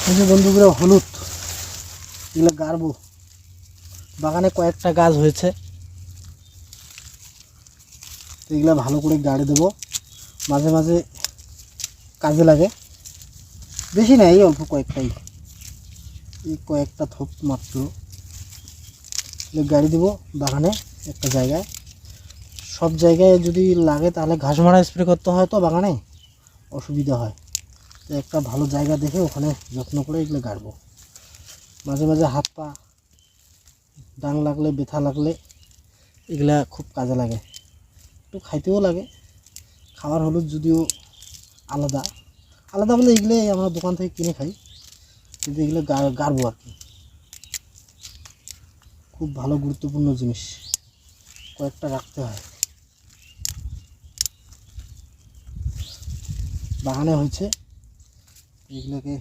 এই যে বন্ধুগুলো হলুদ, এগুলো গাড়বো। বাগানে কয়েকটা গাছ হয়েছে, তো এগুলো ভালো করে গাড়ে দেবো। মাঝে মাঝে কাজে লাগে, বেশি না, এই অল্প কয়েকটাই, এই কয়েকটা থোপ মাত্র গাড়ি দেবো বাগানে একটা জায়গায়। সব জায়গায় যদি লাগে তাহলে ঘাস মারা স্প্রে করতে হয়, তো বাগানে অসুবিধা হয়। তো একটা ভালো জায়গা দেখে ওখানে যত্ন করে এগুলো গাড়বো। মাঝে মাঝে হাত পা ডাং লাগলে, ব্যথা লাগলে এগুলা খুব কাজে লাগে, একটু খাইতেও লাগে। খাওয়ার হলুদ যদিও আলাদা আলাদা বলে এগুলো আমরা দোকান থেকে কিনে খাই, কিন্তু এগুলো গাড়বো আর কি। খুব ভালো গুরুত্বপূর্ণ জিনিস, কয়েকটা রাখতে হয়। বাগানে হয়েছে, এগুলোকে